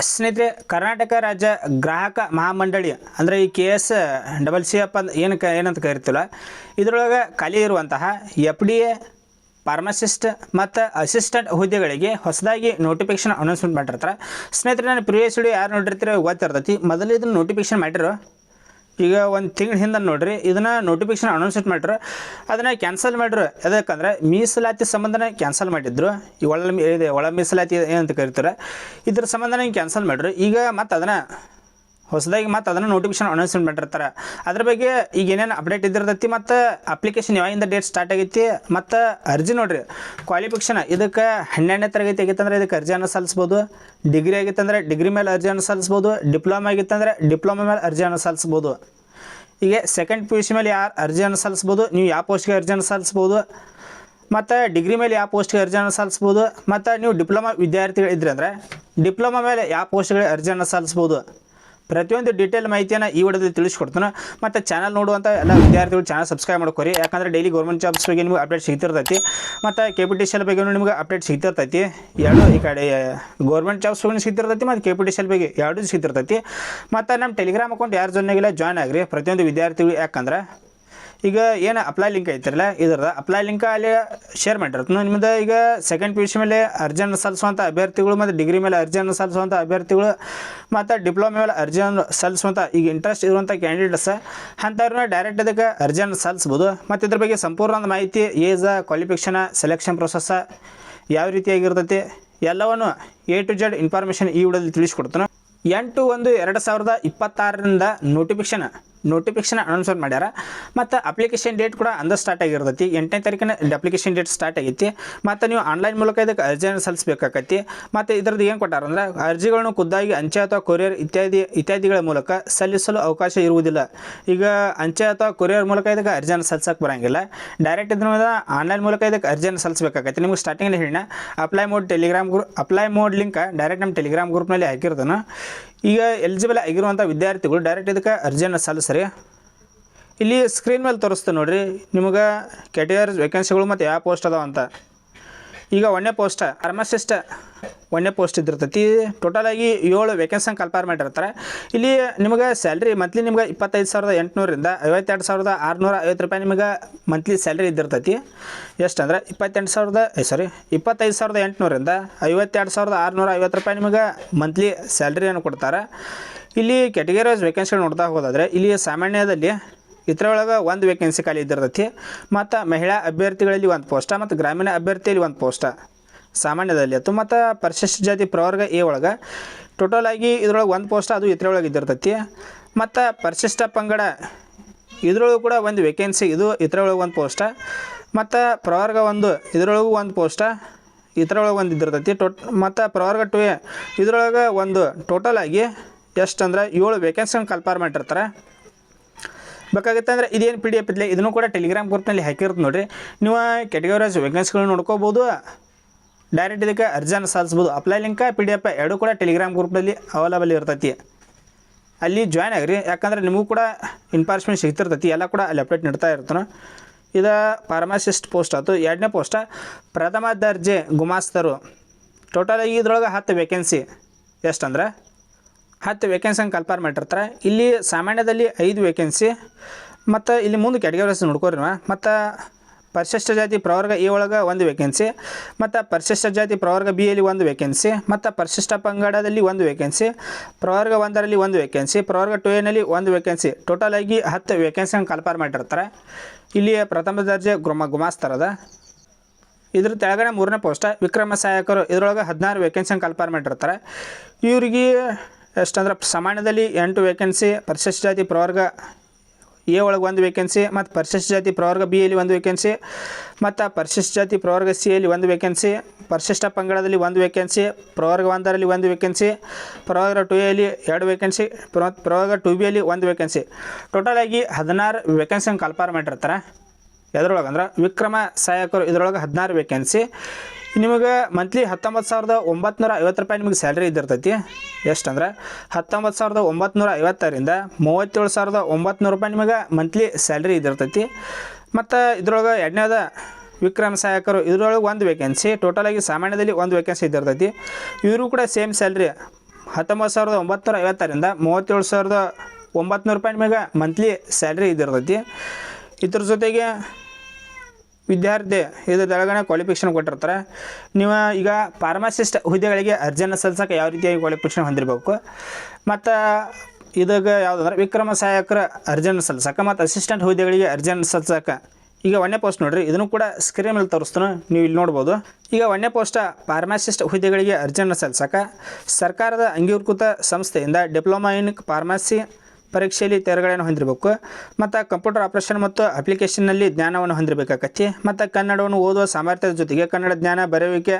ಸ್ನೇಹಿತರೆ, ಕರ್ನಾಟಕ ರಾಜ್ಯ ಗ್ರಾಹಕ ಮಹಾಮಂಡಳಿ ಅಂದರೆ ಈ KSCC ಏನಂತ ಕರಿತೀವಲ್ಲ, ಇದರೊಳಗೆ ಖಾಲಿ ಇರುವಂತಹ FDA ಫಾರ್ಮಸಿಸ್ಟ್ ಮತ್ತು ಅಸಿಸ್ಟೆಂಟ್ ಹುದ್ದೆಗಳಿಗೆ ಹೊಸದಾಗಿ ನೋಟಿಫಿಕೇಶನ್ ಅನೌನ್ಸ್ಮೆಂಟ್ ಮಾಡಿರ್ತಾರೆ. ಸ್ನೇಹಿತರೆ, ನಾನು ಪ್ರಿವಿಯಸ್ ವಿಡಿಯೋ ಯಾರು ನೋಡಿರ್ತೀರೋ ಗೊತ್ತಿರ್ತೈತಿ. ಮೊದಲು ಇದನ್ನು ನೋಟಿಫಿಕೇಶನ್ ಮಾಡಿರೋ ಈಗ ಒಂದು ತಿಂಗಳ ಹಿಂದೆ ನೋಡ್ರಿ, ಇದನ್ನು ನೋಟಿಫಿಕೇಶನ್ ಅನೌನ್ಸ್ಮೆಂಟ್ ಮಾಡ್ರು, ಅದನ್ನು ಕ್ಯಾನ್ಸಲ್ ಮಾಡ್ರು. ಯಾಕಂದರೆ ಮೀಸಲಾತಿ ಸಂಬಂಧನೇ ಕ್ಯಾನ್ಸಲ್ ಮಾಡಿದ್ರು. ಈ ಒಳ ಮೀಸಲಾತಿ ಏನಂತ ಕರಿತಾರೆ, ಇದ್ರ ಸಂಬಂಧನೇ ಕ್ಯಾನ್ಸಲ್ ಮಾಡ್ರು. ಈಗ ಮತ್ತು ಅದನ್ನು ಹೊಸದಾಗಿ ಅದನ್ನು ನೋಟಿಫಿಕೇಶನ್ ಅನೌನ್ಸ್ಮೆಂಟ್ ಮಾಡಿರ್ತಾರೆ. ಅದ್ರ ಬಗ್ಗೆ ಈಗ ಏನೇನು ಅಪ್ಡೇಟ್ ಇದ್ದಿರ್ತೈತಿ, ಮತ್ತು ಅಪ್ಲಿಕೇಶನ್ ಯಾವಾಗಿಂದ ಡೇಟ್ ಸ್ಟಾರ್ಟ್ ಆಗೈತಿ, ಮತ್ತು ಅರ್ಜಿ ನೋಡಿರಿ ಕ್ವಾಲಿಫಿಕೇಷನ್ ಇದಕ್ಕೆ 12ನೇ ತರಗತಿ ಆಗಿತ್ತಂದ್ರೆ ಇದಕ್ಕೆ ಅರ್ಜಿಯನ್ನು ಸಲ್ಲಿಸ್ಬೋದು. ಡಿಗ್ರಿ ಆಗಿತ್ತಂದರೆ ಡಿಗ್ರಿ ಮೇಲೆ ಅರ್ಜಿಯನ್ನು ಸಲ್ಲಿಸ್ಬೋದು. ಡಿಪ್ಲೊಮಾ ಆಗಿತ್ತಂದರೆ ಡಿಪ್ಲೊಮಾ ಮೇಲೆ ಅರ್ಜಿಯನ್ನು ಸಲ್ಲಿಸ್ಬೋದು. ಈಗ ಸೆಕೆಂಡ್ PUC ಮೇಲೆ ಯಾರು ಅರ್ಜಿಯನ್ನು ಸಲ್ಲಿಸ್ಬೋದು, ನೀವು ಯಾವ ಪೋಸ್ಟ್ಗೆ ಅರ್ಜಿಯನ್ನು ಸಲ್ಲಿಸ್ಬೋದು, ಮತ್ತು ಡಿಗ್ರಿ ಮೇಲೆ ಯಾವ ಪೋಸ್ಟ್ಗೆ ಅರ್ಜಿಯನ್ನು ಸಲ್ಲಿಸ್ಬೋದು, ಮತ್ತು ನೀವು ಡಿಪ್ಲೊಮಾ ವಿದ್ಯಾರ್ಥಿಗಳು ಇದ್ದರೆ ಅಂದರೆ ಡಿಪ್ಲೊಮಾ ಮೇಲೆ ಯಾವ ಪೋಸ್ಟ್ಗಳಿಗೆ ಅರ್ಜಿಯನ್ನು ಸಲ್ಲಿಸ್ಬೋದು. ಪ್ರತಿಯೊಂದು ಡೀಟೇಲ್ ಮಾಹಿತಿಯನ್ನು ಈ ವಿಡಿಯೋದಲ್ಲಿ ತಿಳಿಸ್ಕೊಡ್ತಾನೆ. ಮತ್ತು ಚಾನಲ್ ನೋಡುವಂಥ ಎಲ್ಲ ವಿದ್ಯಾರ್ಥಿಗಳು ಚಾನಲ್ ಸಬ್ಸ್ಕ್ರೈಬ್ ಮಾಡ್ಕೊರಿ. ಯಾಕಂದರೆ ಡೈಲಿ ಗೌರ್ಮೆಂಟ್ ಜಾಬ್ಸ್ ಬಗ್ಗೆ ನಿಮಗೆ ಅಪ್ಡೇಟ್ ಸಿಗ್ತಿರ್ತೈತಿ, ಮತ್ತು KPTCL ಬಗ್ಗೆ ನಿಮಗೆ ಅಪ್ಡೇಟ್ ಸಿಗ್ತಿರ್ತೈತಿ. ಎರಡು ಈ ಕಡೆ ಗೌರ್ಮೆಂಟ್ ಜಾಬ್ಸ್ ಬಗ್ಗೆ ಸಿಗ್ತಿರ್ತೈತಿ, ಮತ್ತು KPTCL ಬಗ್ಗೆ ಎರಡೂ ಸಿಗ್ತಿರ್ತೈತಿ. ಮತ್ತು ನಮ್ಮ ಟೆಲಿಗ್ರಾಮ್ ಅಕೌಂಟ್ ಯಾರು ಜೊತೆಗೆಲ್ಲ ಜಾಯ್ನ್ ಆಗಿರಿ ಪ್ರತಿಯೊಂದು ವಿದ್ಯಾರ್ಥಿಗಳು. ಯಾಕಂದ್ರೆ ಈಗ ಏನು ಅಪ್ಲೈ ಲಿಂಕ್ ಐತಿರಲ್ಲ, ಇದರದ ಅಪ್ಲೈ ಲಿಂಕ್ ಅಲ್ಲಿ ಶೇರ್ ಮಾಡಿರ್ತೀನಿ. ನಿಮ್ಮದು ಈಗ ಸೆಕೆಂಡ್ PUC ಮೇಲೆ ಅರ್ಜಿಯನ್ನು ಸಲ್ಲಿಸುವಂಥ ಅಭ್ಯರ್ಥಿಗಳು, ಮತ್ತು ಡಿಗ್ರಿ ಮೇಲೆ ಅರ್ಜಿಯನ್ನು ಸಲ್ಲಿಸುವಂಥ ಅಭ್ಯರ್ಥಿಗಳು, ಮತ್ತು ಡಿಪ್ಲೊಮಾ ಮೇಲೆ ಅರ್ಜಿಯನ್ನು ಸಲ್ಲಿಸುವಂಥ ಈಗ ಇಂಟ್ರೆಸ್ಟ್ ಇರುವಂಥ ಕ್ಯಾಂಡಿಡೇಟ್ಸ್ ಅಂಥವ್ರನ್ನ ಡೈರೆಕ್ಟ್ ಅದಕ್ಕೆ ಅರ್ಜಿಯನ್ನು ಸಲ್ಲಿಸ್ಬೋದು. ಮತ್ತು ಇದ್ರ ಬಗ್ಗೆ ಸಂಪೂರ್ಣ ಮಾಹಿತಿ, ಏಜ್, ಕ್ವಾಲಿಫಿಕೇಷನ್, ಸೆಲೆಕ್ಷನ್ ಪ್ರೊಸೆಸ್ ಯಾವ ರೀತಿಯಾಗಿರ್ತೈತಿ ಎಲ್ಲವನ್ನು A to Z ಇನ್ಫಾರ್ಮೇಷನ್ ಈ ವಿಡಿಯೋದಲ್ಲಿ ತಿಳಿಸ್ಕೊಡ್ತಾನೆ. 8/1/2026ರಿಂದ ನೋಟಿಫಿಕೇಶನ್ ಅನೌನ್ಸ್ಮೆಂಟ್ ಮಾಡ್ಯಾರ. ಮತ್ತು ಅಪ್ಲಿಕೇಶನ್ ಡೇಟ್ ಕೂಡ ಸ್ಟಾರ್ಟ್ ಆಗಿರ್ತೈತಿ. 8ನೇ ತಾರೀಕಿನ ಅಪ್ಲಿಕೇಶನ್ ಡೇಟ್ ಸ್ಟಾರ್ಟ್ ಆಗೈತಿ. ಮತ್ತು ನೀವು ಆನ್ಲೈನ್ ಮೂಲಕ ಇದಕ್ಕೆ ಅರ್ಜಿಯನ್ನು ಸಲ್ಲಿಸಬೇಕಾಗತ್ತಿ. ಮತ್ತು ಇದರದ್ದು ಏನು ಕೊಟ್ಟಾರಂದ್ರೆ, ಅರ್ಜಿಗಳನ್ನು ಖುದ್ದಾಗಿ ಅಂಚೆ ಅಥವಾ ಕೊರಿಯರ್ ಇತ್ಯಾದಿಗಳ ಮೂಲಕ ಸಲ್ಲಿಸಲು ಅವಕಾಶ ಇರುವುದಿಲ್ಲ. ಈಗ ಅಂಚೆ ಅಥವಾ ಕೊರಿಯರ್ ಮೂಲಕ ಇದಕ್ಕೆ ಅರ್ಜಿಯನ್ನು ಸಲ್ಲಿಸಕ್ಕೆ ಬರೋಂಗಿಲ್ಲ. ಡೈರೆಕ್ಟ್ ಇದನ್ನ ಆನ್ಲೈನ್ ಮೂಲಕ ಇದಕ್ಕೆ ಅರ್ಜಿಯನ್ನು ಸಲ್ಲಿಸಬೇಕಾಗತ್ತೆ. ನಿಮಗೆ ಸ್ಟಾರ್ಟಿಂಗಲ್ಲಿ ಹೇಳಿನ ಅಪ್ಲೈ ಮೋಡ್ ಲಿಂಕ್ ಡೈರೆಕ್ಟ್ ನಮ್ಮ ಟೆಲಿಗ್ರಾಮ್ ಗ್ರೂಪ್ನಲ್ಲಿ ಹಾಕಿರ್ತಾನೆ. ಈಗ ಎಲಿಜಿಬಲ್ ಆಗಿರುವಂಥ ವಿದ್ಯಾರ್ಥಿಗಳು ಡೈರೆಕ್ಟ್ ಇದಕ್ಕೆ ಅರ್ಜಿಯನ್ನು ಸಲ್ಲಿಸ್ರಿ. ಇಲ್ಲಿ ಸ್ಕ್ರೀನ್ ಮೇಲೆ ತೋರಿಸ್ತೆ ನೋಡಿರಿ ನಿಮಗೆ ಕ್ಯಾಟಗರೀಸ್ ವೇಕೆನ್ಸಿಗಳು ಮತ್ತು ಯಾವ ಪೋಸ್ಟ್ ಅದಾವ ಅಂತ. ಈಗ 1ನೇ ಪೋಸ್ಟ್ ಫಾರ್ಮಸಿಸ್ಟ್ 1ನೇ ಪೋಸ್ಟ್ ಇದ್ದಿರ್ತೈತಿ. ಟೋಟಲಾಗಿ 7 ವೇಕೆನ್ಸಿಯನ್ನು ಕಲ್ಪೇರ್ ಮಾಡಿರ್ತಾರೆ. ಇಲ್ಲಿ ನಿಮಗೆ ಸ್ಯಾಲ್ರಿ ಮಂತ್ಲಿ ನಿಮ್ಗೆ 25,800ರಿಂದ 52,650 ರೂಪಾಯಿ ನಿಮಗೆ ಮಂತ್ಲಿ ಸ್ಯಾಲ್ರಿ ಇದ್ದಿರ್ತೈತಿ. ಎಷ್ಟು ಅಂದರೆ 25,800ರಿಂದ 52,650 ರೂಪಾಯಿ ನಿಮಗೆ ಮಂತ್ಲಿ ಸ್ಯಾಲ್ರಿಯನ್ನು ಕೊಡ್ತಾರೆ. ಇಲ್ಲಿ ಕ್ಯಾಟಗರೀಸ್ ವೇಕೆನ್ಸಿಗಳು ನೋಡ್ತಾ ಹೋದಾದರೆ ಇಲ್ಲಿ ಸಾಮಾನ್ಯದಲ್ಲಿ ಇದರೊಳಗೆ 1 ವೇಕೆನ್ಸಿ ಖಾಲಿ ಇದ್ದಿರ್ತೈತಿ. ಮತ್ತು ಮಹಿಳಾ ಅಭ್ಯರ್ಥಿಗಳಲ್ಲಿ 1 ಪೋಸ್ಟ, ಮತ್ತು ಗ್ರಾಮೀಣ ಅಭ್ಯರ್ಥಿಯಲ್ಲಿ 1 ಪೋಸ್ಟ ಸಾಮಾನ್ಯದಲ್ಲಿ ಆಯ್ತು. ಮತ್ತು ಪರಿಶಿಷ್ಟ ಜಾತಿ ಪ್ರವರ್ಗ A ಒಳಗೆ ಟೋಟಲಾಗಿ ಇದರೊಳಗೆ 1 ಪೋಸ್ಟ, ಅದು ಇದರೊಳಗೆ ಇದ್ದಿರ್ತೈತಿ. ಮತ್ತು ಪರಿಶಿಷ್ಟ ಪಂಗಡ ಇದರೊಳಗೆ ಕೂಡ 1 ವೇಕೆನ್ಸಿ, ಇದು ಇದರೊಳಗೆ 1 ಪೋಸ್ಟ. ಮತ್ತು ಪ್ರವರ್ಗ 1 ಇದರೊಳಗೂ 1 ಪೋಸ್ಟ, ಇದರೊಳಗೆ 1 ಇದ್ದಿರ್ತೈತಿ. ಮತ್ತು ಪ್ರವರ್ಗ 2A ಇದರೊಳಗೆ 1. ಟೋಟಲಾಗಿ ಎಷ್ಟು ಅಂದರೆ 7 ವೇಕೆನ್ಸಿಯನ್ನು ಕಲ್ಪೇರ್ ಮಾಡಿರ್ತಾರೆ. ಬೇಕಾಗುತ್ತೆ ಅಂದರೆ ಇದೇನು PDF ಇದ್ಲೆ ಇದನ್ನು ಕೂಡ ಟೆಲಿಗ್ರಾಮ್ ಗ್ರೂಪ್ನಲ್ಲಿ ಹಾಕಿರುತ್ತೆ ನೋಡಿರಿ. ನೀವು ಕ್ಯಾಟಗರೀಸ್ ವೇಕೆನ್ಸಿಗಳು ನೋಡ್ಕೋಬೋದು, ಡೈರೆಕ್ಟ್ ಇದಕ್ಕೆ ಅರ್ಜಿಯನ್ನು ಸಲ್ಲಿಸ್ಬೋದು. ಅಪ್ಲೈ ಲಿಂಕ್ PDF ಎರಡೂ ಕೂಡ ಟೆಲಿಗ್ರಾಮ್ ಗ್ರೂಪ್ನಲ್ಲಿ ಅವೈಲೇಬಲ್ ಇರ್ತೈತಿ. ಅಲ್ಲಿ ಜಾಯ್ನ್ ಆಗಿರಿ. ಯಾಕಂದರೆ ನಿಮಗೂ ಕೂಡ ಇನ್ಫಾರ್ಮೇಷನ್ ಸಿಗ್ತಿರ್ತೈತಿ, ಎಲ್ಲ ಕೂಡ ಅಲ್ಲಿ ಅಪ್ಡೇಟ್ ನೀಡ್ತಾ ಇರ್ತಾನೆ. ಇದು ಫಾರ್ಮಸಿಸ್ಟ್ ಪೋಸ್ಟ್ ಆಯಿತು. 2ನೇ ಪೋಸ್ಟ ಪ್ರಥಮ ದರ್ಜೆ ಗುಮಾಸ್ತರು. ಟೋಟಲಾಗಿ ಇದ್ರೊಳಗೆ 10 ವೇಕೆನ್ಸಿ. ಎಷ್ಟಂದ್ರೆ 10 ವೇಕೆನ್ಸಿಯನ್ನು ಕಲ್ಪೇರ್ ಮಾಡಿರ್ತಾರೆ. ಇಲ್ಲಿ ಸಾಮಾನ್ಯದಲ್ಲಿ 5 ವೇಕೆನ್ಸಿ, ಮತ್ತು ಇಲ್ಲಿ ಮುಂದೆ ಕ್ಯಾಟಗರೀಸ್ ನೋಡ್ಕೋರಿ. ಮತ್ತು ಪರಿಶಿಷ್ಟ ಜಾತಿ ಪ್ರವರ್ಗ A ಒಳಗೆ 1 ವೇಕೆನ್ಸಿ, ಮತ್ತು ಪರಿಶಿಷ್ಟ ಜಾತಿ ಪ್ರವರ್ಗ B ಯಲ್ಲಿ 1 ವೇಕೆನ್ಸಿ, ಮತ್ತು ಪರಿಶಿಷ್ಟ ಪಂಗಡದಲ್ಲಿ 1 ವೇಕೆನ್ಸಿ, ಪ್ರವರ್ಗ 1ರಲ್ಲಿ 1 ವೇಕೆನ್ಸಿ, ಪ್ರವರ್ಗ 2A 1 ವೇಕೆನ್ಸಿ. ಟೋಟಲಾಗಿ 10 ವೇಕೆನ್ಸಿಯನ್ನು ಕಲ್ಪೇರ್ ಮಾಡಿರ್ತಾರೆ. ಇಲ್ಲಿ ಪ್ರಥಮ ದರ್ಜೆ ಗುಮಾಸ್ತರದ. ಇದ್ರ ತೆಳಗಡೆ 3ನೇ ಪೋಸ್ಟ ವಿಕ್ರಮ ಸಹಾಯಕರು. ಇದರೊಳಗೆ 16 ವೇಕೆನ್ಸಿಯನ್ನು ಕಲ್ಪೇರ್ ಮಾಡಿರ್ತಾರೆ. ಇವರಿಗೆ ಎಷ್ಟಂದ್ರೆ ಸಾಮಾನ್ಯದಲ್ಲಿ 8 ವೇಕೆನ್ಸಿ, ಪರಿಶಿಷ್ಟ ಜಾತಿ ಪ್ರವರ್ಗ A ಒಳಗೆ 1 ವೇಕೆನ್ಸಿ, ಮತ್ತು ಪರಿಶಿಷ್ಟ ಜಾತಿ ಪ್ರವರ್ಗ B ಯಲ್ಲಿ 1 ವೇಕೆನ್ಸಿ, ಮತ್ತು ಪರಿಶಿಷ್ಟ ಜಾತಿ ಪ್ರವರ್ಗ C ಯಲ್ಲಿ 1 ವೇಕೆನ್ಸಿ, ಪರಿಶಿಷ್ಟ ಪಂಗಡದಲ್ಲಿ 1 ವೇಕೆನ್ಸಿ, ಪ್ರವರ್ಗ 1ರಲ್ಲಿ 1 ವೇಕೆನ್ಸಿ, ಪ್ರವರ್ಗ 2A ಯಲ್ಲಿ 2 ವೇಕೆನ್ಸಿ, ಪ್ರವರ್ಗ 2B ಯಲ್ಲಿ 1 ವೇಕೆನ್ಸಿ. ಟೋಟಲಾಗಿ 16 ವೇಕೆನ್ಸಿಯನ್ನು ಕಲ್ಪೇರ್ ಮಾಡಿರ್ತಾರೆ. ಎದ್ರೊಳಗೆ ಅಂದ್ರೆ ವಿಕ್ರಮ ಸಹಾಯಕರು ಇದರೊಳಗೆ 16 ವೇಕೆನ್ಸಿ. ನಿಮಗೆ ಮಂತ್ಲಿ 19,950 ರೂಪಾಯಿ ನಿಮಗೆ ಸ್ಯಾಲ್ರಿ ಇದ್ದಿರ್ತೈತಿ. ಎಷ್ಟಂದ್ರೆ 19,950ರಿಂದ 37,900 ರೂಪಾಯಿ ನಿಮಗೆ ಮಂತ್ಲಿ ಸ್ಯಾಲ್ರಿ ಇದ್ದಿರ್ತೈತಿ. ಮತ್ತು ಇದರೊಳಗೆ 2ನೇದ ವಿಕ್ರಮ ಸಹಾಯಕರು ಇದರೊಳಗೆ 1 ವೇಕೆನ್ಸಿ. ಟೋಟಲಾಗಿ ಸಾಮಾನ್ಯದಲ್ಲಿ 1 ವೇಕೆನ್ಸಿ ಇದ್ದಿರ್ತೈತಿ. ಇವರು ಕೂಡ ಸೇಮ್ ಸ್ಯಾಲ್ರಿ 19,950ರಿಂದ 37,900 ರೂಪಾಯಿ ನಿಮಗೆ ಮಂತ್ಲಿ ಸ್ಯಾಲ್ರಿ ಇದಿರ್ತೈತಿ. ಇದ್ರ ಜೊತೆಗೆ ವಿದ್ಯಾರ್ಥಿ ಇದರೊಳಗಡೆ ಕ್ವಾಲಿಫಿಕೇಷನ್ ಕೊಟ್ಟಿರ್ತಾರೆ. ನೀವು ಈಗ ಫಾರ್ಮಸಿಸ್ಟ್ ಹುದ್ದೆಗಳಿಗೆ ಅರ್ಜಿಯನ್ನು ಸಲ್ಲಿಸೋಕೆ ಯಾವ ರೀತಿಯಾಗಿ ಕ್ವಾಲಿಫಿಕೇಷನ್ ಹೊಂದಿರಬೇಕು, ಮತ್ತು ಇದಾಗ ಯಾವುದಂದ್ರೆ ವಿಕ್ರಮ ಸಹಾಯಕರ ಅರ್ಜಿಯನ್ನು ಸಲ್ಲಿಸೋಕೆ ಮತ್ತು ಅಸಿಸ್ಟೆಂಟ್ ಹುದ್ದೆಗಳಿಗೆ ಅರ್ಜಿಯನ್ನು ಸಲ್ಲಿಸೋಕೆ ಈಗ 1ನೇ ಪೋಸ್ಟ್ ನೋಡಿರಿ, ಇದನ್ನು ಕೂಡ ಸ್ಕ್ರೀನ್ ಮೇಲೆ ತೋರಿಸ್ತಾನೆ, ನೀವು ಇಲ್ಲಿ ನೋಡ್ಬೋದು. ಈಗ 1ನೇ ಪೋಸ್ಟ್ ಫಾರ್ಮಸಿಸ್ಟ್ ಹುದ್ದೆಗಳಿಗೆ ಅರ್ಜಿಯನ್ನು ಸಲ್ಲಿಸೋಕೆ ಸರ್ಕಾರದ ಅಂಗೀಕೃತ ಸಂಸ್ಥೆಯಿಂದ ಡಿಪ್ಲೊಮಾ ಇನ್ ಫಾರ್ಮಸಿ ಪರೀಕ್ಷೆಯಲ್ಲಿ ತೇರ್ಗಡೆಯನ್ನು ಹೊಂದಿರಬೇಕು, ಮತ್ತು ಕಂಪ್ಯೂಟರ್ ಆಪರೇಷನ್ ಮತ್ತು ಅಪ್ಲಿಕೇಶನ್ನಲ್ಲಿ ಜ್ಞಾನವನ್ನು ಹೊಂದಿರಬೇಕಾಗತ್ತೆ, ಮತ್ತು ಕನ್ನಡವನ್ನು ಓದುವ ಸಾಮರ್ಥ್ಯದ ಜೊತೆಗೆ ಕನ್ನಡ ಜ್ಞಾನ, ಬರೆಯುವಿಕೆ,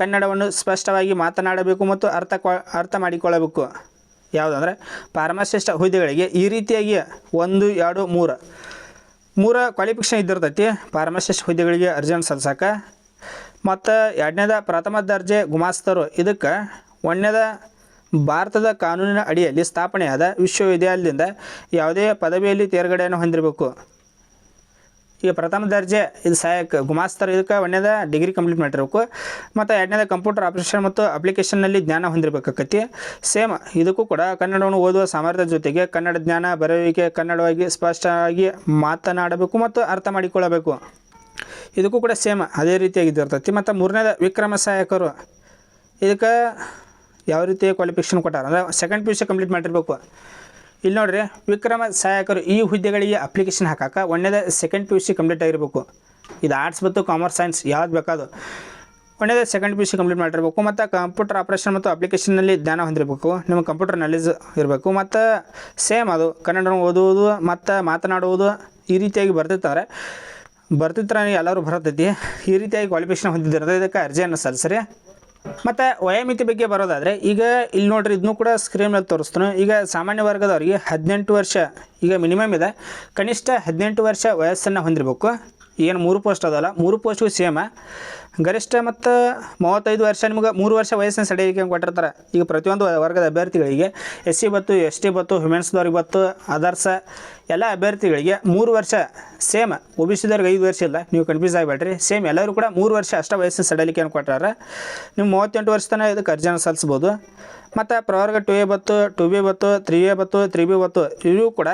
ಕನ್ನಡವನ್ನು ಸ್ಪಷ್ಟವಾಗಿ ಮಾತನಾಡಬೇಕು ಮತ್ತು ಅರ್ಥ ಮಾಡಿಕೊಳ್ಳಬೇಕು. ಯಾವುದಂದ್ರೆ ಫಾರ್ಮಸಿಸ್ಟ್ ಹುದ್ದೆಗಳಿಗೆ ಈ ರೀತಿಯಾಗಿ 1, 2, 3 ಕ್ವಾಲಿಫಿಕೇಷನ್ ಇದ್ದಿರ್ತೈತಿ ಫಾರ್ಮಸಿಸ್ಟ್ ಹುದ್ದೆಗಳಿಗೆ ಅರ್ಜಿಯನ್ನು ಸಲ್ಲಿಸೋಕೆ. ಮತ್ತು 2ನೇದ ಪ್ರಥಮ ದರ್ಜೆ ಗುಮಾಸ್ತರು, ಇದಕ್ಕೆ 1ನೇದ ಭಾರತದ ಕಾನೂನಿನ ಅಡಿಯಲ್ಲಿ ಸ್ಥಾಪನೆಯಾದ ವಿಶ್ವವಿದ್ಯಾಲಯದಿಂದ ಯಾವುದೇ ಪದವಿಯಲ್ಲಿ ತೇರ್ಗಡೆಯನ್ನು ಹೊಂದಿರಬೇಕು. ಈಗ ಪ್ರಥಮ ದರ್ಜೆ ಇದು ಸಹಾಯಕ ಗುಮಾಸ್ತರು, ಇದಕ್ಕೆ 1ನೇದ ಡಿಗ್ರಿ ಕಂಪ್ಲೀಟ್ ಮಾಡಿರಬೇಕು, ಮತ್ತು 2ನೇದ ಕಂಪ್ಯೂಟರ್ ಆಪರೇಷನ್ ಮತ್ತು ಅಪ್ಲಿಕೇಶನ್ನಲ್ಲಿ ಜ್ಞಾನ ಹೊಂದಿರಬೇಕಾಗತ್ತೆ. ಸೇಮ್ ಇದಕ್ಕೂ ಕೂಡ ಕನ್ನಡವನ್ನು ಓದುವ ಸಾಮರ್ಥ್ಯದ ಜೊತೆಗೆ ಕನ್ನಡ ಜ್ಞಾನ, ಬರೆಯುವಿಕೆ, ಕನ್ನಡವಾಗಿ ಸ್ಪಷ್ಟವಾಗಿ ಮಾತನಾಡಬೇಕು ಮತ್ತು ಅರ್ಥ ಮಾಡಿಕೊಳ್ಳಬೇಕು. ಇದಕ್ಕೂ ಕೂಡ ಸೇಮ್ ಅದೇ ರೀತಿಯಾಗಿದ್ದಿರ್ತೈತಿ. ಮತ್ತು 3ನೇದ ವಿಕ್ರಮ ಸಹಾಯಕರು, ಇದಕ್ಕೆ ಯಾವ ರೀತಿ ಕ್ವಾಲಿಫಿಕೇಷನ್ ಕೊಟ್ಟಾರ ಅಂದರೆ ಸೆಕೆಂಡ್ PUC ಕಂಪ್ಲೀಟ್ ಮಾಡಿರಬೇಕು. ಇಲ್ಲಿ ನೋಡಿರಿ, ವಿಕ್ರಮ ಸಹಾಯಕರು ಈ ಹುದ್ದೆಗಳಿಗೆ ಅಪ್ಲಿಕೇಶನ್ ಹಾಕಕ್ಕೆ 1ನೇದ ಸೆಕೆಂಡ್ PUC ಕಂಪ್ಲೀಟ್ ಆಗಿರಬೇಕು. ಇದು ಆರ್ಟ್ಸ್ ಮತ್ತು ಕಾಮರ್ಸ್ ಸೈನ್ಸ್ ಯಾವ್ದು ಬೇಕಾದು 1ನೇದ ಸೆಕೆಂಡ್ PUC ಕಂಪ್ಲೀಟ್ ಮಾಡಿರಬೇಕು, ಮತ್ತು ಕಂಪ್ಯೂಟರ್ ಆಪರೇಷನ್ ಮತ್ತು ಅಪ್ಲಿಕೇಶನ್ನಲ್ಲಿ ಜ್ಞಾನ ಹೊಂದಿರಬೇಕು, ನಿಮಗೆ ಕಂಪ್ಯೂಟರ್ ನಾಲೆಜ್ ಇರಬೇಕು, ಮತ್ತು ಸೇಮ್ ಅದು ಕನ್ನಡ ಓದುವುದು ಮತ್ತು ಮಾತನಾಡುವುದು ಈ ರೀತಿಯಾಗಿ ಬರ್ತಿರ್ತಾರೆ ಎಲ್ಲರೂ ಬರ್ತೈತಿ. ಈ ರೀತಿಯಾಗಿ ಕ್ವಾಲಿಫಿಕೇಷನ್ ಹೊಂದಿದ್ದಿರೋದು ಇದಕ್ಕೆ ಅರ್ಜಿಯನ್ನು ಸಲ್ಲಿಸ್ರಿ. ಮತ್ತು ವಯೋಮಿತಿ ಬಗ್ಗೆ ಬರೋದಾದರೆ ಈಗ ಇಲ್ಲಿ ನೋಡ್ರಿ, ಇದನ್ನು ಕೂಡ ಸ್ಕ್ರೀನ್ ಮೇಲೆ ತೋರಿಸ್ತಾನೆ. ಈಗ ಸಾಮಾನ್ಯ ವರ್ಗದವರಿಗೆ 18 ವರ್ಷ ಈಗ ಮಿನಿಮಮ್ ಇದೆ, ಕನಿಷ್ಠ 18 ವರ್ಷ ವಯಸ್ಸನ್ನು ಹೊಂದಿರಬೇಕು. ಏನು 3 ಪೋಸ್ಟ್ ಅದಲ್ಲ, 3 ಪೋಸ್ಟ್ಗೂ ಸೇಮ. ಗರಿಷ್ಠ ಮತ್ತು 35 ವರ್ಷ ನಿಮಗೆ 3 ವರ್ಷ ವಯಸ್ಸಿನ ಸಡಿಲಿಕೆ ಕೊಟ್ಟಿರ್ತಾರೆ. ಈಗ ಪ್ರತಿಯೊಂದು ವರ್ಗದ ಅಭ್ಯರ್ಥಿಗಳಿಗೆ SC ಬತ್ತು, ST ಬತ್ತು, ಹ್ಯುಮೆನ್ಸ್ದವ್ರಿಗೆ ಬತ್ತು, ಅದರ್ಸ ಎಲ್ಲ ಅಭ್ಯರ್ಥಿಗಳಿಗೆ 3 ವರ್ಷ ಸೇಮ್. OBCದವ್ರಿಗೆ 5 ವರ್ಷ ಇಲ್ಲ, ನೀವು ಕನ್ಫ್ಯೂಸ್ ಆಗಬೇಡ್ರಿ. ಸೇಮ್ ಎಲ್ಲರೂ ಕೂಡ 3 ವರ್ಷ ಅಷ್ಟೇ ವಯಸ್ಸಿನ ಸಡಿಲಿಕೆಯನ್ನು ಕೊಟ್ಟಾರೆ. ನೀವು 38 ವರ್ಷ ತನಕ ಇದಕ್ಕೆ ಅರ್ಜಿಯನ್ನು ಸಲ್ಲಿಸ್ಬೋದು. ಮತ್ತು ಪ್ರವರ್ಗ 2A ಬತ್ತು, 2B ಬತ್ತು, 3A ಬತ್ತು, 3B ಬತ್ತು, ಇವು ಕೂಡ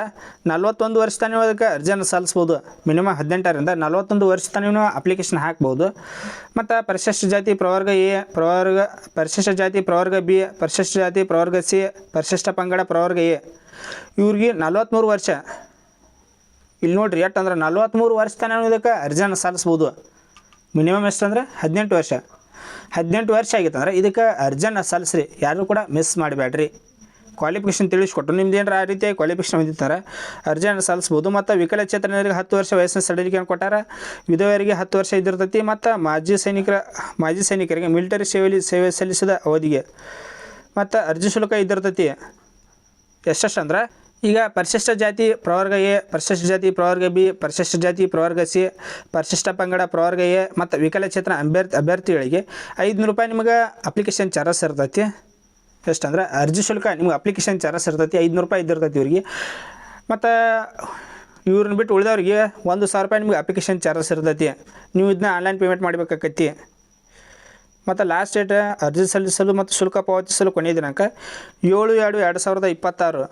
41 ವರ್ಷ ತನಕ ಅದಕ್ಕೆ ಅರ್ಜಿಯನ್ನು ಸಲ್ಲಿಸ್ಬೋದು. ಮಿನಿಮಮ್ 18ರಿಂದ 41 ವರ್ಷ ತನಕ ನೀವು ಅಪ್ಲಿಕೇಶನ್ ಹಾಕ್ಬೋದು. ಮತ್ತು ಪರಿಶಿಷ್ಟ ಜಾತಿ ಪ್ರವರ್ಗ A, ಪರಿಶಿಷ್ಟ ಜಾತಿ ಪ್ರವರ್ಗ B, ಪರಿಶಿಷ್ಟ ಜಾತಿ ಪ್ರವರ್ಗ C, ಪರಿಶಿಷ್ಟ ಪಂಗಡ ಪ್ರವರ್ಗ A, ಇವ್ರಿಗೆ 43 ವರ್ಷ. ಇಲ್ಲಿ ನೋಡ್ರಿ, ಎಷ್ಟಂದ್ರೆ 43 ವರ್ಷ ತನಕ ಇದಕ್ಕೆ ಅರ್ಜಿಯನ್ನು ಸಲ್ಲಿಸ್ಬೋದು. ಮಿನಿಮಮ್ ಎಷ್ಟಂದ್ರೆ 18 ವರ್ಷ. 18 ವರ್ಷ ಆಗಿತ್ತಂದ್ರೆ ಇದಕ್ಕೆ ಅರ್ಜಿಯನ್ನು ಸಲ್ಲಿಸ್ರಿ, ಯಾರು ಕೂಡ ಮಿಸ್ ಮಾಡಬೇಡ್ರಿ. ಕ್ವಾಲಿಫಿಕೇಷನ್ ತಿಳಿಸ್ಕೊಟ್ಟು ನಿಮ್ದು ಏನಾರ ಆ ರೀತಿಯಾಗಿ ಕ್ವಾಲಿಫಿಕೇಷನ್ ಹೊಂದಿರ್ತಾರೆ ಅರ್ಜಿಯನ್ನು ಸಲ್ಲಿಸ್ಬೋದು. ಮತ್ತು ವಿಕಲಚೇತನರಿಗೆ 10 ವರ್ಷ ವಯಸ್ಸಿನ ಸಡಿಲಿಕೆಯನ್ನು ಕೊಟ್ಟಾರ. ವಿಧವೆಯರಿಗೆ 10 ವರ್ಷ ಇದ್ದಿರ್ತೈತಿ. ಮತ್ತು ಮಾಜಿ ಸೈನಿಕರಿಗೆ ಮಿಲಿಟರಿ ಸೇವೆಯಲ್ಲಿ ಸೇವೆ ಸಲ್ಲಿಸಿದ ಅವಧಿಗೆ ಮತ್ತು ಅರ್ಜಿ ಶುಲ್ಕ ಇದ್ದಿರ್ತೈತಿ. ಎಷ್ಟೆಷ್ಟು ಅಂದ್ರೆ ಈಗ ಪರಿಶಿಷ್ಟ ಜಾತಿ ಪ್ರವರ್ಗ A, ಪರಿಶಿಷ್ಟ ಜಾತಿ ಪ್ರವರ್ಗ B, ಪರಿಶಿಷ್ಟ ಜಾತಿ ಪ್ರವರ್ಗ C, ಪರಿಶಿಷ್ಟ ಪಂಗಡ ಪ್ರವರ್ಗ A ಮತ್ತು ವಿಕಲಚೇತನ ಅಭ್ಯರ್ಥಿಗಳಿಗೆ 500 ರೂಪಾಯಿ ನಿಮಗೆ ಅಪ್ಲಿಕೇಶನ್ ಚಾರ್ಜಸ್ ಇರ್ತೈತಿ. ಎಷ್ಟಂದ್ರೆ ಅರ್ಜಿ ಶುಲ್ಕ ನಿಮ್ಗೆ ಅಪ್ಲಿಕೇಶನ್ ಚಾರ್ಜಸ್ ಇರ್ತೈತಿ, 500 ರೂಪಾಯಿ ಇದ್ದಿರ್ತೈತಿ ಇವ್ರಿಗೆ. ಮತ್ತು ಇವ್ರನ್ನ ಬಿಟ್ಟು ಉಳಿದವ್ರಿಗೆ 1,000 ರೂಪಾಯಿ ನಿಮ್ಗೆ ಅಪ್ಲಿಕೇಶನ್ ಚಾರ್ಜಸ್ ಇರ್ತೈತಿ. ನೀವು ಇದನ್ನ ಆನ್ಲೈನ್ ಪೇಮೆಂಟ್ ಮಾಡಬೇಕಾಗತ್ತಿ. ಮತ್ತು ಲಾಸ್ಟ್ ಡೇಟ್ ಅರ್ಜಿ ಸಲ್ಲಿಸಲು ಮತ್ತು ಶುಲ್ಕ ಪಾವತಿಸಲು ಕೊನೆಯ ದಿನಾಂಕ 7/2/2026.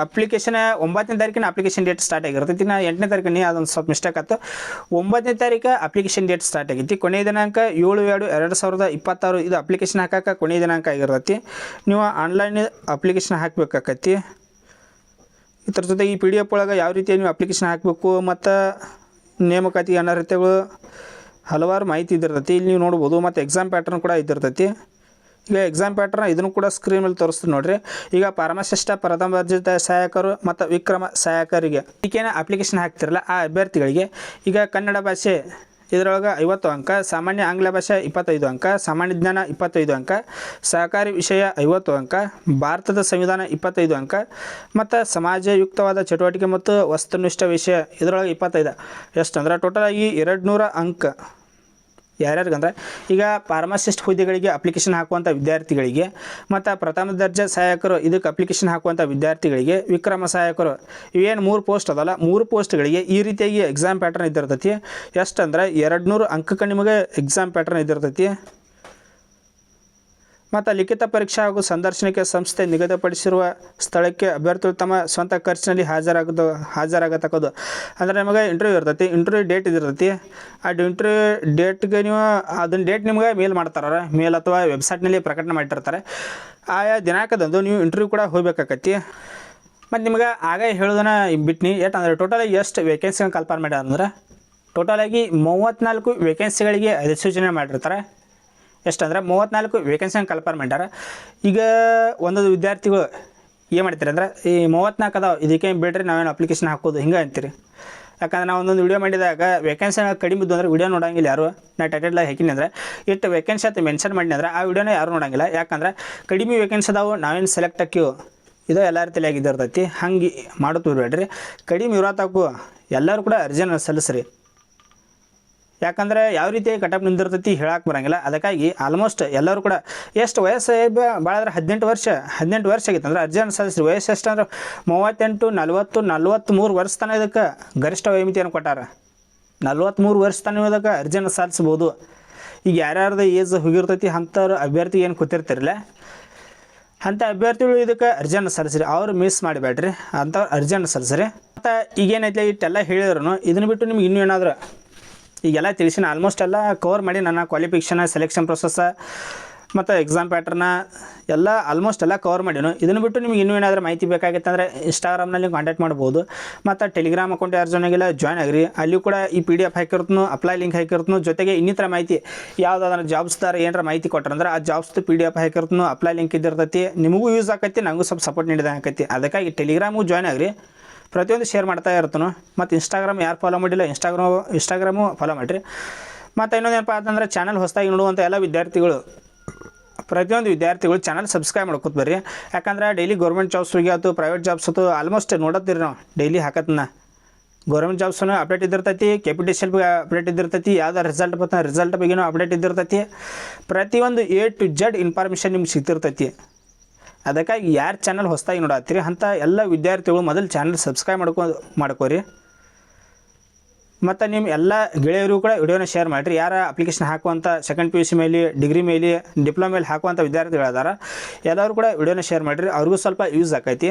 ಅಪ್ಲಿಕೇಶನ್ 9ನೇ ತಾರೀಕಿನ ಅಪ್ಲಿಕೇಶನ್ ಡೇಟ್ ಸ್ಟಾರ್ಟ್ ಆಗಿರ್ತೈತಿ. ನಾ 8ನೇ ತಾರೀಕಿನ ಅದೊಂದು ಸ್ವಲ್ಪ ಮಿಸ್ಟೇಕ್ ಆಯ್ತು. 9ನೇ ತಾರೀಕು ಅಪ್ಲಿಕೇಶನ್ ಡೇಟ್ ಸ್ಟಾರ್ಟ್ ಆಗೈತಿ. ಕೊನೆಯ ದಿನಾಂಕ 7/2/2026. ಇದು ಅಪ್ಲಿಕೇಶನ್ ಹಾಕಕ್ಕೆ ಕೊನೆಯ ದಿನಾಂಕ ಆಗಿರ್ತೈತಿ. ನೀವು ಆನ್ಲೈನ್ ಅಪ್ಲಿಕೇಶನ್ ಹಾಕಬೇಕಾಕತಿ. ಇದ್ರ ಜೊತೆ ಈ PDF ಒಳಗೆ ಯಾವ ರೀತಿ ನೀವು ಅಪ್ಲಿಕೇಶನ್ ಹಾಕಬೇಕು ಮತ್ತು ನೇಮಕಾತಿ ಅನರ್ಹತೆಗಳು ಹಲವಾರು ಮಾಹಿತಿ ಇದ್ದಿರ್ತೈತಿ, ಇಲ್ಲಿ ನೀವು ನೋಡ್ಬೋದು. ಮತ್ತು ಎಕ್ಸಾಮ್ ಪ್ಯಾಟರ್ನ್ ಕೂಡ ಇದ್ದಿರ್ತೈತಿ. ಈಗ ಎಕ್ಸಾಮ್ ಪ್ಯಾಟರ್ನ್ ಇದನ್ನು ಕೂಡ ಸ್ಕ್ರೀನ್ ಮೇಲೆ ತೋರಿಸ್ತೀನಿ ನೋಡಿರಿ. ಈಗ ಪರಮಶ್ರೇಷ್ಠ ಪ್ರಥಮ ದರ್ಜೆ ಸಹಾಯಕರು ಮತ್ತು ವಿಕ್ರಮ ಸಹಾಯಕರಿಗೆ ಈಗೇನು ಅಪ್ಲಿಕೇಶನ್ ಹಾಕ್ತಿರಲ್ಲ ಆ ಅಭ್ಯರ್ಥಿಗಳಿಗೆ ಈಗ ಕನ್ನಡ ಭಾಷೆ ಇದರೊಳಗೆ 50 ಅಂಕ, ಸಾಮಾನ್ಯ ಆಂಗ್ಲ ಭಾಷೆ 25 ಅಂಕ, ಸಾಮಾನ್ಯ ಜ್ಞಾನ 25 ಅಂಕ, ಸಹಕಾರಿ ವಿಷಯ 50 ಅಂಕ, ಭಾರತದ ಸಂವಿಧಾನ 25 ಅಂಕ, ಮತ್ತು ಸಮಾಜಯುಕ್ತವಾದ ಚಟುವಟಿಕೆ ಮತ್ತು ವಸ್ತುನಿಷ್ಠ ವಿಷಯ ಇದರೊಳಗೆ 25. ಎಷ್ಟಂದ್ರೆ ಟೋಟಲ್ ಆಗಿ 200 ಅಂಕ. ಯಾರ್ಯಾರಿಗಂದ್ರೆ ಈಗ ಫಾರ್ಮಸಿಸ್ಟ್ ಹುದ್ದೆಗಳಿಗೆ ಅಪ್ಲಿಕೇಶನ್ ಹಾಕುವಂಥ ವಿದ್ಯಾರ್ಥಿಗಳಿಗೆ ಮತ್ತು ಪ್ರಥಮ ದರ್ಜೆ ಸಹಾಯಕರು ಇದಕ್ಕೆ ಅಪ್ಲಿಕೇಶನ್ ಹಾಕುವಂಥ ವಿದ್ಯಾರ್ಥಿಗಳಿಗೆ, ವಿಕ್ರಮ ಸಹಾಯಕರು ಇವೇನು 3 ಪೋಸ್ಟ್ ಅದಲ್ಲ, 3 ಪೋಸ್ಟ್ಗಳಿಗೆ ಈ ರೀತಿಯಾಗಿ ಎಕ್ಸಾಮ್ ಪ್ಯಾಟರ್ನ್ ಇದ್ದಿರ್ತೈತಿ. ಎಷ್ಟಂದ್ರೆ 200 ಅಂಕಕ್ಕೆ ನಿಮಗೆ ಎಕ್ಸಾಮ್ ಪ್ಯಾಟರ್ನ್ ಇದ್ದಿರ್ತೈತಿ. ಮತ್ತು ಲಿಖಿತ ಪರೀಕ್ಷೆ ಹಾಗೂ ಸಂದರ್ಶನಕ್ಕೆ ಸಂಸ್ಥೆ ನಿಗದಿಪಡಿಸಿರುವ ಸ್ಥಳಕ್ಕೆ ಅಭ್ಯರ್ಥಿಗಳು ತಮ್ಮ ಸ್ವಂತ ಖರ್ಚಿನಲ್ಲಿ ಹಾಜರಾಗತಕ್ಕದ್ದು. ಅಂದರೆ ನಿಮಗೆ ಇಂಟರ್ವ್ಯೂ ಇರ್ತೈತಿ, ಇಂಟರ್ವ್ಯೂ ಡೇಟ್ ಇದಿರ್ತೈತಿ. ಆ ಇಂಟರ್ವ್ಯೂ ಡೇಟ್ಗೆ ನೀವು ಅದನ್ನ ಡೇಟ್ ನಿಮ್ಗೆ ಮೇಲ್ ಮಾಡ್ತಾರೆ, ಮೇಲ್ ಅಥವಾ ವೆಬ್ಸೈಟ್ನಲ್ಲಿ ಪ್ರಕಟಣೆ ಮಾಡಿರ್ತಾರೆ. ಆಯಾ ದಿನಾಂಕದಂದು ನೀವು ಇಂಟರ್ವ್ಯೂ ಕೂಡ ಹೋಗ್ಬೇಕಾಕತಿ. ಮತ್ತು ನಿಮ್ಗೆ ಆಗ ಹೇಳೋದನ್ನ ಬಿಟ್ನಿ ಏಟಂದ್ರೆ ಟೋಟಲಾಗಿ ಎಷ್ಟು ವೇಕೆನ್ಸಿಗಳನ್ನ ಕಲ್ಪನೆ ಮಾಡ್ಯಾರ ಅಂದ್ರೆ ಟೋಟಲಾಗಿ 34 ವೇಕೆನ್ಸಿಗಳಿಗೆ ಅಧಿಸೂಚನೆ ಮಾಡಿರ್ತಾರೆ. ಎಷ್ಟಂದ್ರೆ 34 ವೇಕೆನ್ಸಿಗಳನ್ನ ಕಲ್ಪನೆ ಮಾಡ್ಯಾರ. ಈಗ ಒಂದೊಂದು ವಿದ್ಯಾರ್ಥಿಗಳು ಏನು ಮಾಡ್ತಾರೆ ಅಂದ್ರೆ ಈ 34 ಅದಾವೆ, ಇದಕ್ಕೆ ಬಿಡ್ರಿ ನಾವೇನು ಅಪ್ಲಿಕೇಶನ್ ಹಾಕೋದು ಹಿಂಗೆ ಅಂತೀರಿ. ಯಾಕಂದ್ರೆ ನಾವು ಒಂದೊಂದು ವೀಡಿಯೋ ಮಾಡಿದಾಗ ವೇಕೆನ್ಸಿ ಕಡಿಮೆ ಇದ್ದು ಅಂದ್ರೆ ವೀಡಿಯೋ ನೋಡೋಂಗಿಲ್ಲ ಯಾರು. ನಾ ಟೈಟಲ್ದಾಗ ಹಾಕಿನಿ ಅಂದ್ರೆ ಎಷ್ಟು ವೇಕೆನ್ಸಿ ಅಂತ ಮೆನ್ಷನ್ ಮಾಡಿನಿ ಅಂದ್ರೆ ಆ ವಿಡಿಯೋನ ಯಾರು ನೋಡೋಂಗಿಲ್ಲ. ಯಾಕಂದ್ರೆ ಕಡಿಮೆ ವೇಕೆನ್ಸಿ ಅದಾವೆ, ನಾವೇನು ಸೆಲೆಕ್ಟ್ ಹಾಕಿವು ಇದು ಎಲ್ಲರ ತಲೆಯಾಗಿದ್ದು ಇರ್ತೈತಿ. ಹಂಗೆ ಮಾಡೋದು ಬಿಡ್ಬೇಡ್ರಿ. ಕಡಿಮೆ ಇರೋತಾಕು ಎಲ್ಲರೂ ಕೂಡ ಅರ್ಜಿನ ಸಲ್ಲಿಸ್ರಿ. ಯಾಕಂದರೆ ಯಾವ ರೀತಿ ಕಟಪ್ ನಿಂದಿರ್ತೈತಿ ಹೇಳಕ್ಕೆ ಬರೋಂಗಿಲ್ಲ. ಅದಕ್ಕಾಗಿ ಆಲ್ಮೋಸ್ಟ್ ಎಲ್ಲರೂ ಕೂಡ ಎಷ್ಟು ವಯಸ್ಸು ಭಾಳ ಅಂದ್ರೆ 18 ವರ್ಷ ಆಗಿತ್ತು ಅಂದ್ರೆ ಅರ್ಜಿನ ಸಲ್ಲಿಸ್ರಿ. ವಯಸ್ಸು ಎಷ್ಟು ಅಂದ್ರೆ 38, 40, 43 ವರ್ಷ ತನಕ ಇದಕ್ಕೆ ಗರಿಷ್ಠ ವಯೋಮಿತಿಯನ್ನು ಕೊಟ್ಟಾರ. 43 ವರ್ಷ ತನಕ ಇದಕ್ಕೆ ಅರ್ಜಿನ ಸಲ್ಲಿಸ್ಬೋದು. ಈಗ ಯಾರ್ಯಾರ್ದು ಏಜ್ ಹೋಗಿರ್ತೈತಿ ಅಂಥವ್ರು ಅಭ್ಯರ್ಥಿ ಏನು ಕೂತಿರ್ತಿರಲ್ಲ ಅಂಥ ಅಭ್ಯರ್ಥಿಗಳು ಇದಕ್ಕೆ ಅರ್ಜಿಯನ್ನು ಸಲ್ಲಿಸ್ರಿ. ಅವ್ರು ಮಿಸ್ ಮಾಡಿಬೇಡ್ರಿ, ಅಂಥವ್ರು ಅರ್ಜಿಯನ್ನು ಸಲ್ಲಿಸ್ರಿ. ಮತ್ತು ಈಗೇನೈತೆ ಇಟ್ಟೆಲ್ಲ ಹೇಳಿದ್ರು ಇದನ್ನು ಬಿಟ್ಟು ನಿಮ್ಗೆ ಇನ್ನೂ ಏನಾದರೂ ಈಗೆಲ್ಲ ತಿಳಿಸಿನ ಆಲ್ಮೋಸ್ಟ್ ಎಲ್ಲ ಕವರ್ ಮಾಡಿ ನನ್ನ ಕ್ವಾಲಿಫಿಕೇಷನ್, ಸೆಲೆಕ್ಷನ್ ಪ್ರೊಸೆಸ್ ಮತ್ತು ಎಕ್ಸಾಮ್ ಪ್ಯಾಟ್ರನ್ನ ಎಲ್ಲ ಆಲ್ಮೋಸ್ಟ್ ಎಲ್ಲ ಕವರ್ ಮಾಡಿನು. ಇದನ್ನು ಬಿಟ್ಟು ನಿಮ್ಗೆ ಇನ್ನೂ ಏನಾದರೂ ಮಾಹಿತಿ ಬೇಕಾಗಿತ್ತು ಅಂದರೆ ಇನ್ಸ್ಟಾಗ್ರಾಮ್ನಲ್ಲಿ ಕಾಂಟ್ಯಾಕ್ಟ್ ಮಾಡ್ಬೋದು. ಮತ್ತು ಟೆಲಿಗ್ರಾಮ್ ಅಕೌಂಟ್ ಯಾರು ಜನಗೆಲ್ಲ ಜಾಯ್ನ್ ಆಗಿರಿ. ಅಲ್ಲಿ ಕೂಡ ಈ PDF ಹಾಕಿರ್ತನು, ಅಪ್ಲೈ ಲಿಂಕ್ ಹಾಕಿರ್ತನು. ಜೊತೆಗೆ ಇನ್ನಿತರ ಮಾಹಿತಿ ಯಾವುದಾದ್ರೂ ಜಾಬ್ಸ್ದಾರ ಏನಾರ ಮಾಹಿತಿ ಕೊಟ್ಟರಂದ್ರೆ ಆ ಜಾಬ್ಸ್ದು PDF ಹಾಕಿರ್ತನು, ಅಪ್ಲೈ ಲಿಂಕ್ ಇದ್ದಿರ್ತೈತಿ. ನಿಮಗೂ ಯೂಸ್ ಆಕೈತಿ, ನನಗೂ ಸ್ವಲ್ಪ ಸಪೋರ್ಟ್ ನೀಡಿದಂಗೆ ಆಕೈತಿ. ಅದಕ್ಕಾಗಿ ಟೆಲಿಗ್ರಾಮು ಜಾಯ್ನ್ ಆಗಿರಿ. ಪ್ರತಿಯೊಂದು ಶೇರ್ ಮಾಡ್ತಾ ಇರ್ತಾನು. ಮತ್ತು ಇನ್ಸ್ಟಾಗ್ರಾಮ್ ಯಾರು ಫಾಲೋ ಮಾಡಿಲ್ಲ ಇನ್ಸ್ಟಾಗ್ರಾಮು ಫಾಲೋ ಮಾಡಿರಿ. ಮತ್ತು ಇನ್ನೊಂದೇನಪ್ಪ ಅಂತಂದ್ರೆ ಚಾನಲ್ ಹೊಸದಾಗಿ ನೋಡುವಂಥ ಎಲ್ಲ ವಿದ್ಯಾರ್ಥಿಗಳು ಪ್ರತಿಯೊಂದು ವಿದ್ಯಾರ್ಥಿಗಳು ಚಾನಲ್ ಸಬ್ಸ್ಕ್ರೈಬ್ ಮಾಡ್ಕೊತ ಬರ್ರಿ. ಯಾಕಂದ್ರೆ ಡೈಲಿ ಗೌರ್ಮೆಂಟ್ ಜಾಬ್ಸ್ ಆಯ್ತು, ಪ್ರೈವೇಟ್ ಜಾಬ್ಸ್ ಆಯ್ತು ಆಲ್ಮೋಸ್ಟ್ ನೋಡತ್ತೀರಿ ನಾವು ಡೈಲಿ ಹಾಕತ್ನ. ಗೌರ್ಮೆಂಟ್ ಜಾಬ್ಸನ್ನು ಅಪ್ಡೇಟ್ ಇದ್ದಿರ್ತೈತಿ, KPTCL ಬಗ್ಗೆ ಅಪ್ಡೇಟ್ ಇದ್ದಿರ್ತೈತಿ, ಯಾವ್ದು ರಿಸಲ್ಟ್ ಬರ್ತಾನೆ ರಿಸಲ್ಟ್ ಬಗ್ಗೆನೂ ಅಪ್ಡೇಟ್ ಇದ್ದಿರ್ತೈತಿ. ಪ್ರತಿಯೊಂದು A to Z ಇನ್ಫಾರ್ಮೇಷನ್ ನಿಮ್ಗೆ ಸಿಗ್ತಿರ್ತೈತಿ. ಅದಕ್ಕಾಗಿ ಯಾರು ಚಾನಲ್ ಹೊಸದಾಗಿ ನೋಡತ್ತೀರಿ ಅಂಥ ಎಲ್ಲ ವಿದ್ಯಾರ್ಥಿಗಳು ಮೊದಲು ಚಾನಲ್ ಸಬ್ಸ್ಕ್ರೈಬ್ ಮಾಡ್ಕೋರಿ. ಮತ್ತು ನಿಮ್ಮ ಎಲ್ಲ ಗೆಳೆಯರು ಕೂಡ ವಿಡಿಯೋನ ಶೇರ್ ಮಾಡಿರಿ. ಯಾರ ಅಪ್ಲಿಕೇಶನ್ ಹಾಕುವಂಥ ಸೆಕೆಂಡ್ PUC ಮೇಲೆ, ಡಿಗ್ರಿ ಮೇಲೆ, ಡಿಪ್ಲೊಮಾ ಮೇಲೆ ಹಾಕುವಂಥ ವಿದ್ಯಾರ್ಥಿಗಳದಾರ ಎಲ್ಲರೂ ಕೂಡ ವಿಡಿಯೋನ ಶೇರ್ ಮಾಡಿರಿ. ಅವ್ರಿಗೂ ಸ್ವಲ್ಪ ಯೂಸ್ ಆಕೈತಿ.